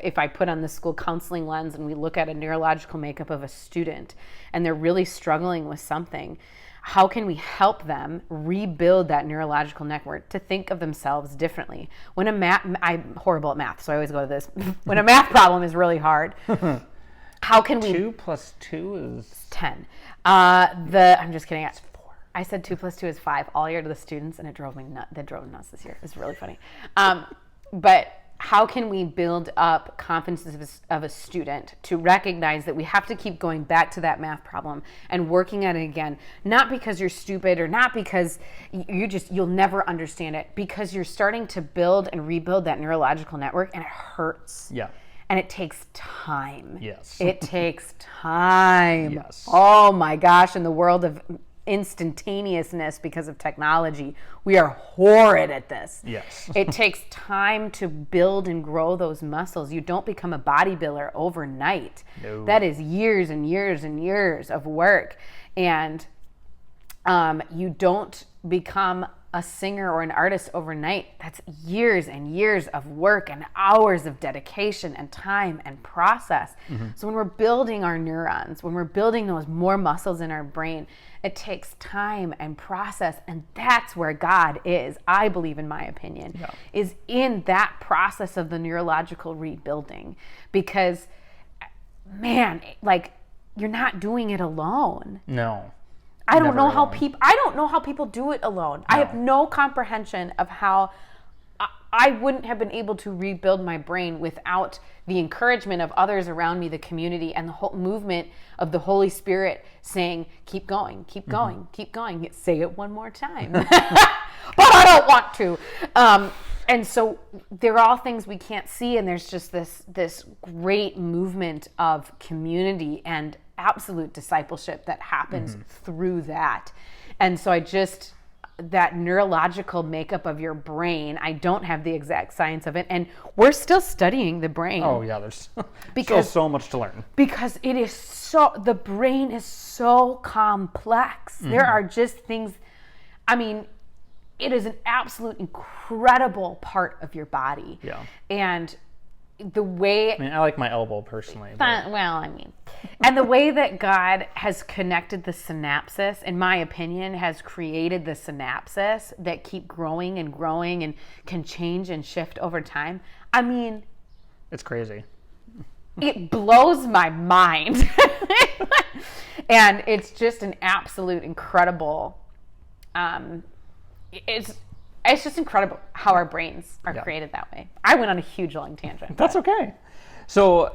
if I put on the school counseling lens and we look at a neurological makeup of a student and they're really struggling with something, how can we help them rebuild that neurological network to think of themselves differently? I'm horrible at math, so I always go to this. When a math problem is really hard, how can we... 2 + 2 is... 10. I'm just kidding. It's 4. I said 2 + 2 is 5 all year to the students, and it drove me nuts. That drove me nuts this year. It's really funny. But how can we build up confidence of a student to recognize that we have to keep going back to that math problem and working at it again, not because you're stupid or not because you'll never understand it, because you're starting to build and rebuild that neurological network, and it hurts. Yeah. And it takes time. Yes. It takes time. Yes. Oh my gosh, in the world of instantaneousness because of technology, we are horrid at this. Yes. It takes time to build and grow those muscles. You don't become a bodybuilder overnight. No. That is years and years and years of work. And you don't become a singer or an artist overnight. That's years and years of work and hours of dedication and time and process. Mm-hmm. So when we're building our neurons, when we're building those more muscles in our brain, it takes time and process. And that's where God is, I believe, in my opinion, is in that process of the neurological rebuilding. Because, man, like, you're not doing it alone. No. I don't know how people do it alone. No. I have no comprehension of how I wouldn't have been able to rebuild my brain without the encouragement of others around me, the community, and the whole movement of the Holy Spirit saying, keep going, keep going, mm-hmm. keep going. Say it one more time. But I don't want to. And so they're all things we can't see, and there's just this great movement of community and absolute discipleship that happens mm-hmm. through that. And so that neurological makeup of your brain, I don't have the exact science of it, and we're still studying the brain. Oh yeah, there's still so much to learn. Because the brain is so complex. Mm-hmm. There are just things, it is an absolute incredible part of your body. Yeah. And the way... I like my elbow personally. And the way that God has connected the synapses, in my opinion, has created the synapses that keep growing and growing and can change and shift over time. It's crazy. It blows my mind. And it's just an absolute incredible... It's just incredible how our brains are created that way. I went on a huge long tangent. That's okay. So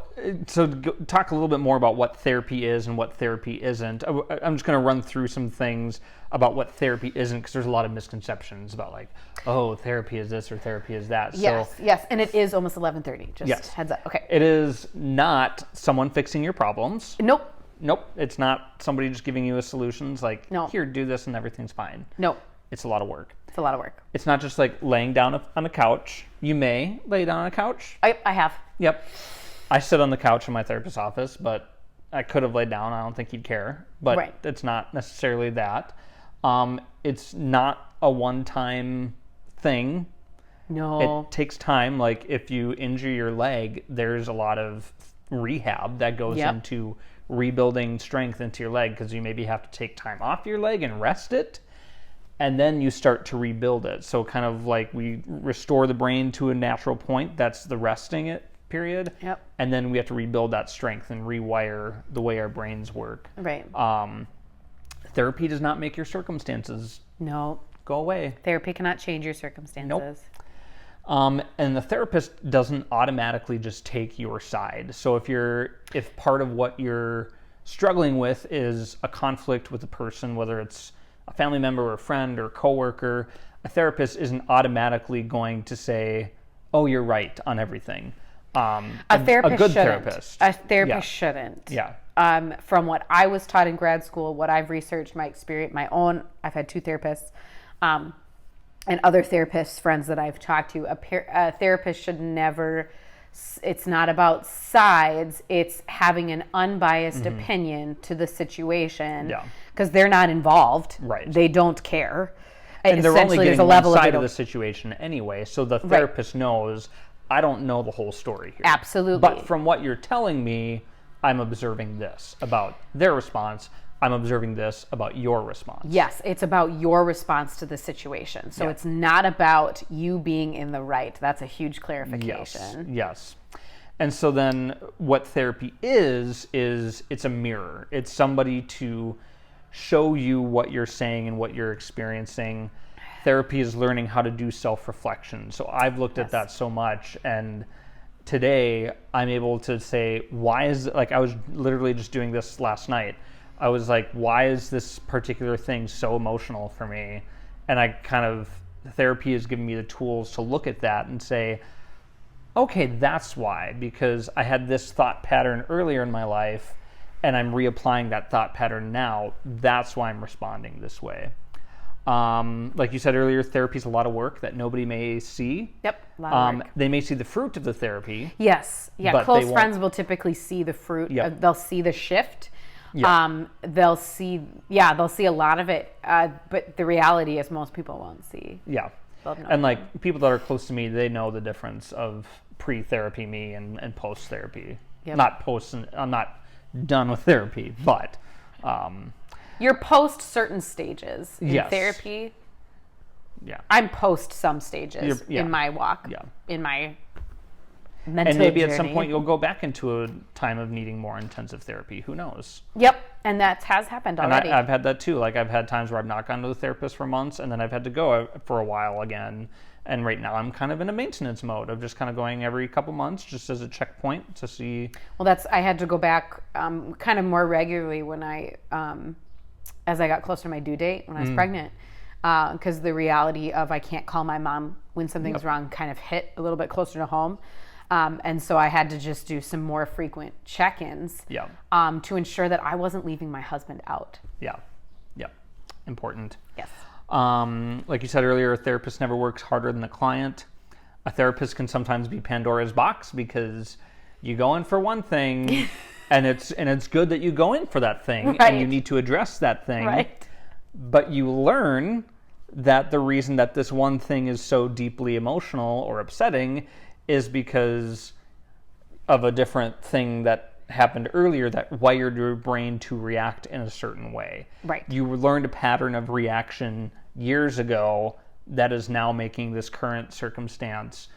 talk a little bit more about what therapy is and what therapy isn't. I'm just going to run through some things about what therapy isn't, because there's a lot of misconceptions about therapy is this or therapy is that. Yes, and it is almost 11:30. Just heads up. Okay. It is not someone fixing your problems. Nope. It's not somebody just giving you a solutions here, do this and everything's fine. Nope. It's a lot of work. It's a lot of work. It's not just laying down on a couch. You may lay down on a couch. I have. Yep. I sit on the couch in my therapist's office, but I could have laid down. I don't think he'd care, but Right. it's not necessarily that. It's not a one-time thing. No. It takes time. Like if you injure your leg, there's a lot of rehab that goes Yep. into rebuilding strength into your leg, because you maybe have to take time off your leg and rest it, and then you start to rebuild it. So kind of like we restore the brain to a natural point. That's the resting it period. Yep. And then we have to rebuild that strength and rewire the way our brains work. Right. Therapy does not make your circumstances No. go away. Therapy cannot change your circumstances. And the therapist doesn't automatically just take your side. So if part of what you're struggling with is a conflict with a person, whether it's a family member or a friend or a coworker, a therapist isn't automatically going to say, "Oh, you're right on everything." A therapist a good shouldn't. therapist. A therapist Yeah. shouldn't. Yeah. From what I was taught in grad school, what I've researched, my experience, my own, I've had 2 therapists, and other therapists, friends that I've talked to, a therapist should never, it's not about sides, it's having an unbiased opinion to the situation. Yeah. Because they're not involved. Right. They don't care. And they're only Essentially, getting there's a one level side of of the situation anyway. So the therapist knows, I don't know the whole story here. Absolutely. But from what you're telling me, I'm observing this about their response. I'm observing this about your response. Yes, it's about your response to the situation. So Yeah. it's not about you being in the right. That's a huge clarification. Yes. And so then what therapy is it's a mirror. It's somebody to show you what you're saying and what you're experiencing. Therapy is learning how to do self-reflection. So I've looked at that so much, and today I'm able to say, why is, like, I was literally just doing this last night. I was like, why is this particular thing so emotional for me? And therapy has given me the tools to look at that and say, okay, that's why, because I had this thought pattern earlier in my life and I'm reapplying that thought pattern now. That's why I'm responding this way. Like you said earlier, therapy is a lot of work that nobody may see. Yep, a lot of work. They may see the fruit of the therapy. Yes. Yeah, but close they won't- friends will typically see the fruit. Yep. They'll see the shift. Yeah. They'll see a lot of it. But the reality is most people won't see. Yeah. They'll know. And like people that are close to me, they know the difference of pre-therapy me and post-therapy. Yep. Not post, I'm not done with therapy, but You're post certain stages in Yes. therapy. yeah. I'm post some stages Yeah. in my walk. Yeah. In my mental And maybe at some journey. point you'll go back into a time of needing more intensive therapy. Who knows? Yep, and that has happened And already. I've had that too. Like I've had times where I've not gone to the therapist for months, and then I've had to go for a while again. And right now I'm kind of in a maintenance mode of just kind of going every couple months just as a checkpoint to see. Well, I had to go back kind of more regularly when as I got closer to my due date when I was pregnant, because the reality of I can't call my mom when something's wrong kind of hit a little bit closer to home. And so I had to just do some more frequent check-ins Yeah. to ensure that I wasn't leaving my husband out. Yeah. Important. Yes. Like you said earlier, a therapist never works harder than the client. A therapist can sometimes be Pandora's box because you go in for one thing and it's good that you go in for that thing and you Right. need to address that thing. Right. But you learn that the reason that this one thing is so deeply emotional or upsetting is because of a different thing that happened earlier that wired your brain to react in a certain way. Right. You learned a pattern of reaction years ago that is now making this current circumstance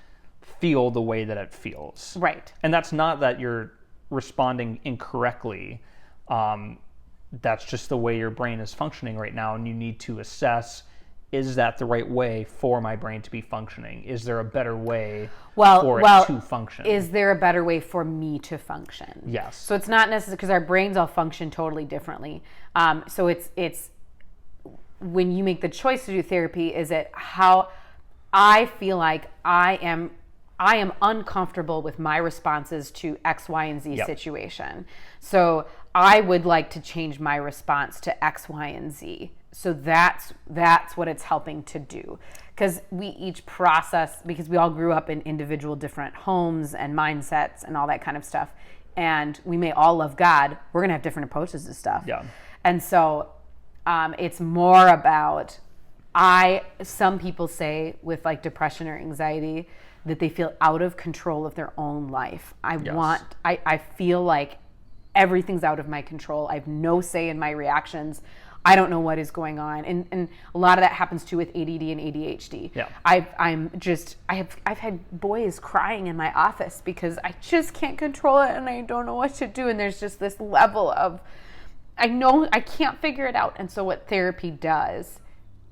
feel the way that it feels. Right. And that's not that you're responding incorrectly. That's just the way your brain is functioning right now, and you need to assess, is that the right way for my brain to be functioning? Is there a better way for it to function? Is there a better way for me to function? Yes. So it's not necessarily because our brains all function totally differently. So it's when you make the choice to do therapy, is it how I feel like I am uncomfortable with my responses to X, Y, and Z Yep. situation. So I would like to change my response to X, Y, and Z. So that's what it's helping to do. Because we each process, because we all grew up in individual different homes and mindsets and all that kind of stuff. and we may all love God, we're going to have different approaches to stuff. Yeah. And so it's more about, some people say with like depression or anxiety that they feel out of control of their own life. I feel like everything's out of my control. I have no say in my reactions. I don't know what is going on. And a lot of that happens too with ADD and ADHD. Yeah. I've had boys crying in my office because I just can't control it and I don't know what to do. And there's just this level of, I know I can't figure it out. And so what therapy does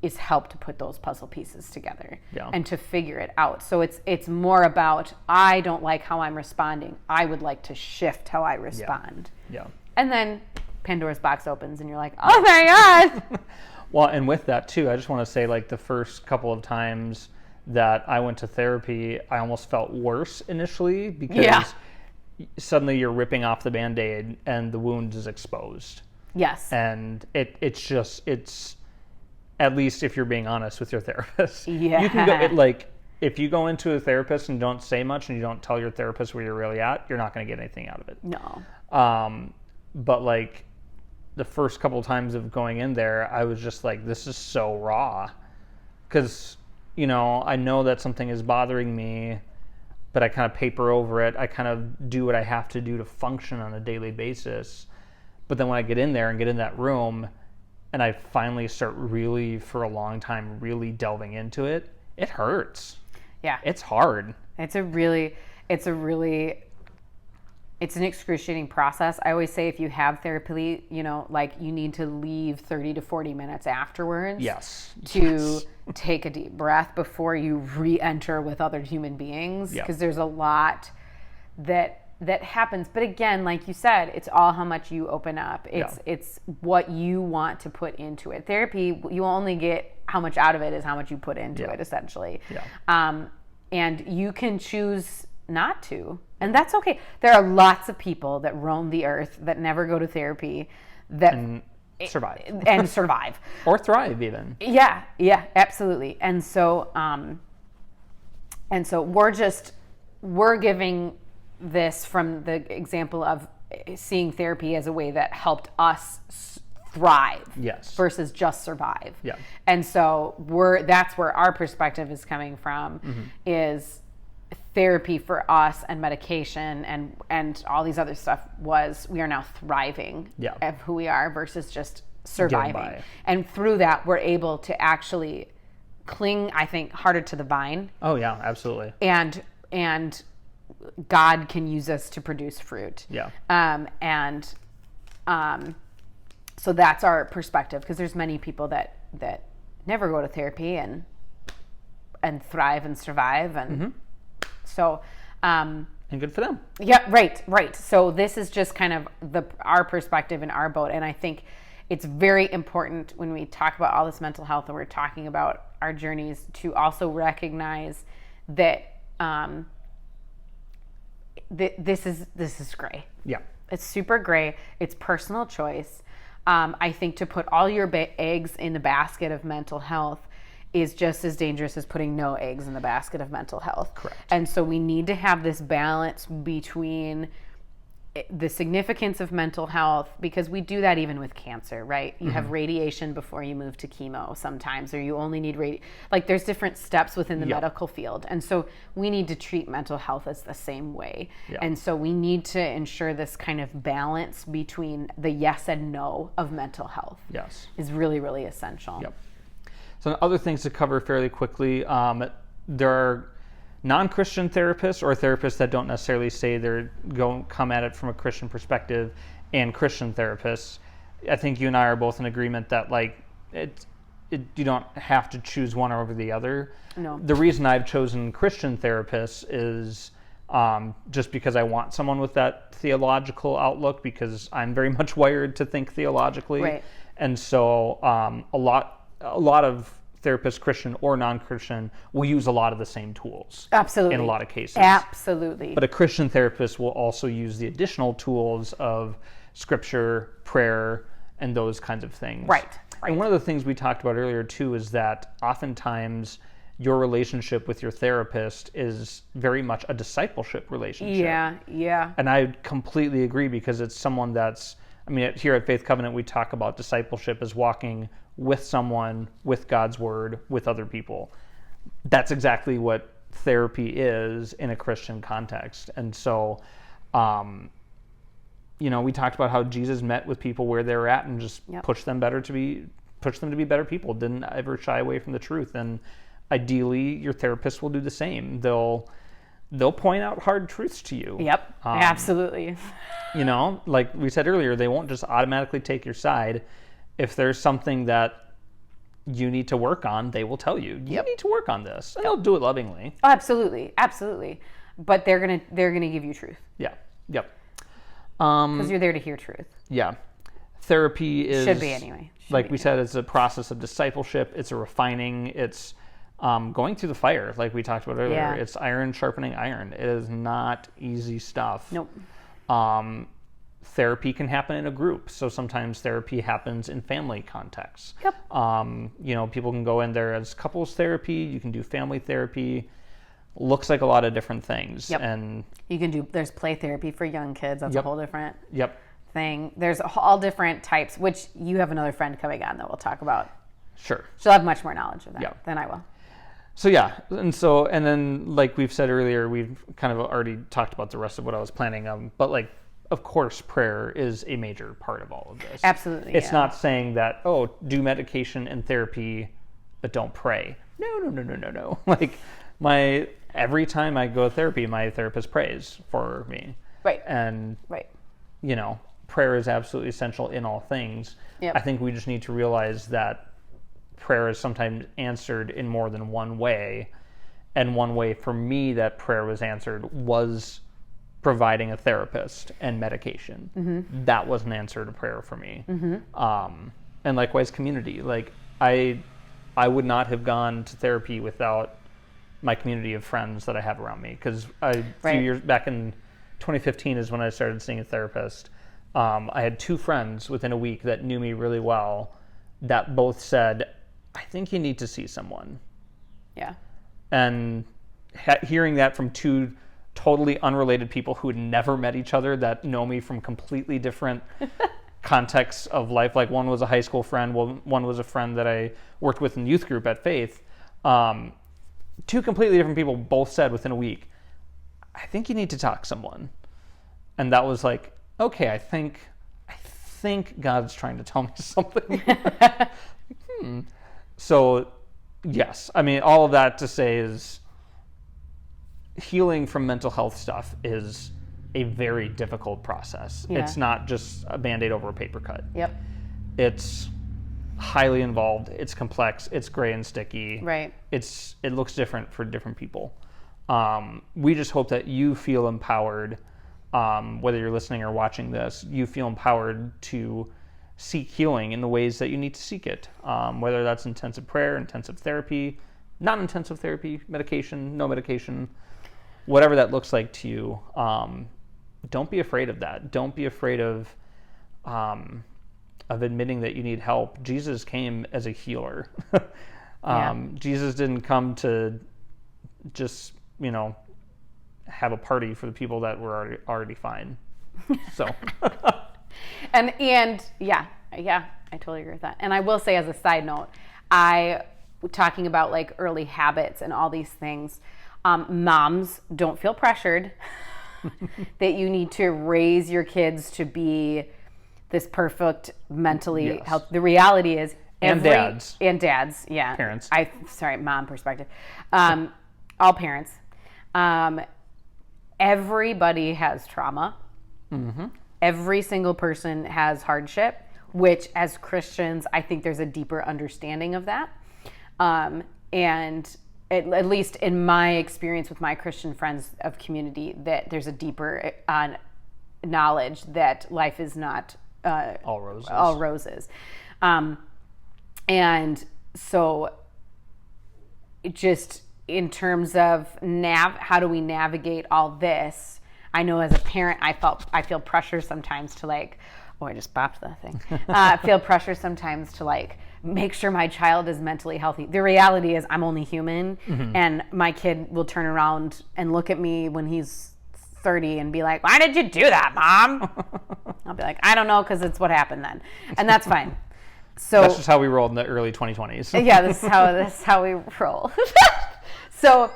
is help to put those puzzle pieces together and to figure it out. So it's more about, I don't like how I'm responding. I would like to shift how I respond. Yeah. And then Pandora's box opens and you're like, oh my God. Well, and with that too, I just want to say, like, the first couple of times that I went to therapy, I almost felt worse initially because suddenly you're ripping off the Band-Aid and the wound is exposed. Yes. And it's at least if you're being honest with your therapist. Yeah. You can go, if you go into a therapist and don't say much and you don't tell your therapist where you're really at, you're not going to get anything out of it. No. But like the first couple of times of going in there, I was just like, this is so raw. Because, I know that something is bothering me, but I kind of paper over it. I kind of do what I have to do to function on a daily basis. But then when I get in there and get in that room and I finally start really, for a long time, really delving into it, it hurts. Yeah. It's hard. It's an excruciating process. I always say if you have therapy, you need to leave 30 to 40 minutes afterwards. Yes. To take a deep breath before you re-enter with other human beings. Because there's a lot that happens. But again, like you said, it's all how much you open up. It's what you want to put into it. Therapy, you only get how much out of it is how much you put into it, essentially. Yeah. And you can choose not to. And that's okay. There are lots of people that roam the earth that never go to therapy and survive. Or thrive even. Yeah, absolutely. And so we're giving this from the example of seeing therapy as a way that helped us thrive versus just survive. Yeah. And so that's where our perspective is coming from, is therapy for us and medication and all these other stuff was, we are now thriving of who we are versus just surviving. And through that, we're able to actually cling, I think, harder to the vine. Oh yeah, absolutely. And God can use us to produce fruit. Yeah. So that's our perspective, because there's many people that never go to therapy and thrive and survive and so and good for them. Yeah, right. So this is just kind of our perspective in our boat, and I think it's very important when we talk about all this mental health and we're talking about our journeys to also recognize that this is gray. Yeah. It's super gray. It's personal choice. I think to put all your eggs in the basket of mental health is just as dangerous as putting no eggs in the basket of mental health. Correct. And so we need to have this balance between the significance of mental health, because we do that even with cancer, right? You have radiation before you move to chemo sometimes, or you only need there's different steps within the medical field. And so we need to treat mental health as the same way. Yeah. And so we need to ensure this kind of balance between the yes and no of mental health. Yes. Is really, really essential. Yep. So other things to cover fairly quickly, there are non-Christian therapists or therapists that don't necessarily say come at it from a Christian perspective, and Christian therapists. I think you and I are both in agreement that you don't have to choose one over the other. No. The reason I've chosen Christian therapists is just because I want someone with that theological outlook, because I'm very much wired to think theologically. Right. And so a lot of therapists, Christian or non-Christian, will use a lot of the same tools. Absolutely. In a lot of cases. Absolutely. But a Christian therapist will also use the additional tools of scripture, prayer, and those kinds of things. Right. And one of the things we talked about earlier too is that oftentimes your relationship with your therapist is very much a discipleship relationship. Yeah. And I completely agree, because it's someone that's, I mean, here at Faith Covenant, we talk about discipleship as walking with someone, with God's word, with other people. That's exactly what therapy is in a Christian context. And so, we talked about how Jesus met with people where they were at and just pushed them to be better people, didn't ever shy away from the truth. And ideally, your therapist will do the same. They'll point out hard truths to you. Yep, absolutely. Like we said earlier, they won't just automatically take your side. If there's something that you need to work on, they will tell you, you need to work on this. And they'll do it lovingly. Oh, absolutely. But they're gonna give you truth. Yeah. Yep. Because you're there to hear truth. Yeah. Therapy should be anyway. Like we said, it's a process of discipleship. It's a refining. It's going through the fire, like we talked about earlier. Yeah. It's iron sharpening iron. It is not easy stuff. Nope. Therapy can happen in a group. So sometimes therapy happens in family contexts. Yep. People can go in there as couples therapy. You can do family therapy. Looks like a lot of different things. Yep. And there's play therapy for young kids. That's a whole different thing. There's all different types, which you have another friend coming on that we'll talk about. Sure. She'll have much more knowledge of that than I will. So and then like we've said earlier, we've kind of already talked about the rest of what I was planning. But like, of course, prayer is a major part of all of this. Absolutely. It's not saying that, do medication and therapy, but don't pray. No. Like every time I go to therapy, my therapist prays for me. Right. And prayer is absolutely essential in all things. Yep. I think we just need to realize that prayer is sometimes answered in more than one way. And one way for me that prayer was answered was providing a therapist and medication. Mm-hmm. That was an answer to prayer for me. Mm-hmm. And likewise, community. Like I would not have gone to therapy without my community of friends that I have around me. Because a few years back in 2015 is when I started seeing a therapist. I had 2 friends within a week that knew me really well that both said, I think you need to see someone. Yeah. And hearing that from 2 totally unrelated people who had never met each other, that know me from completely different contexts of life. Like one was a high school friend, one was a friend that I worked with in youth group at Faith. 2 completely different people both said within a week, I think you need to talk to someone. And that was like, okay, I think God's trying to tell me something. So, yes. I mean, all of that to say is healing from mental health stuff is a very difficult process. Yeah. It's not just a Band-Aid over a paper cut. Yep. It's highly involved. It's complex. It's gray and sticky. Right. It looks different for different people. We just hope that you feel empowered, whether you're listening or watching this, you feel empowered to seek healing in the ways that you need to seek it, whether that's intensive prayer, intensive therapy, non-intensive therapy, medication, no medication, whatever that looks like to you. Don't be afraid of that. Don't be afraid of admitting that you need help. Jesus came as a healer. Jesus didn't come to just, have a party for the people that were already fine. So... And yeah, I totally agree with that. And I will say, as a side note, talking about like early habits and all these things, moms, don't feel pressured that you need to raise your kids to be this perfect mentally health. The reality is, dads, yeah, parents. Mom perspective, all parents. Everybody has trauma. Mm-hmm. Every single person has hardship, which as Christians, I think there's a deeper understanding of that. And at least in my experience with my Christian friends of community, that there's a deeper knowledge that life is not all roses. And so just in terms of how do we navigate all this, I know as a parent, I feel pressure sometimes to like, Oh, I just bopped that thing. Feel pressure sometimes to like make sure my child is mentally healthy. The reality is I'm only human, and my kid will turn around and look at me when he's 30 and be like, "Why did you do that, Mom?" I'll be like, "I don't know, because it's what happened then," and that's fine. So that's just how we rolled in the early 2020s. Yeah, this is how we roll. So,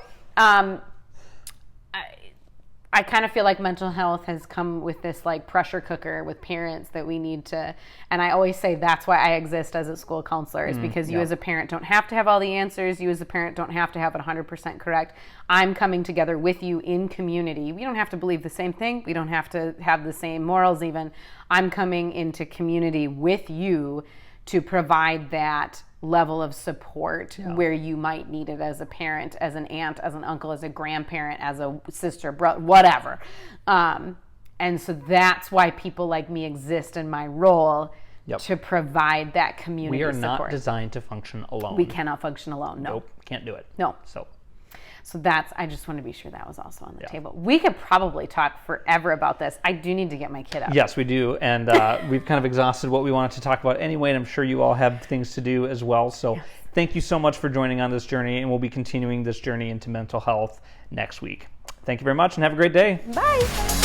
I kind of feel like mental health has come with this like pressure cooker with parents that we need to, and I always say that's why I exist as a school counselor, is because you as a parent don't have to have all the answers. You as a parent don't have to have it 100% correct. I'm coming together with you in community. We don't have to believe the same thing. We don't have to have the same morals even. I'm coming into community with you to provide that level of support where you might need it as a parent, as an aunt, as an uncle, as a grandparent, as a sister, brother, whatever. And so that's why people like me exist in my role, to provide that community We are support. not designed to function alone. We cannot function alone. No. Nope, can't do it. No. So that's, I just want to be sure that was also on the table. We could probably talk forever about this. I do need to get my kid up. Yes, we do. And we've kind of exhausted what we wanted to talk about anyway, and I'm sure you all have things to do as well. So thank you so much for joining on this journey, and we'll be continuing this journey into mental health next week. Thank you very much, and have a great day. Bye.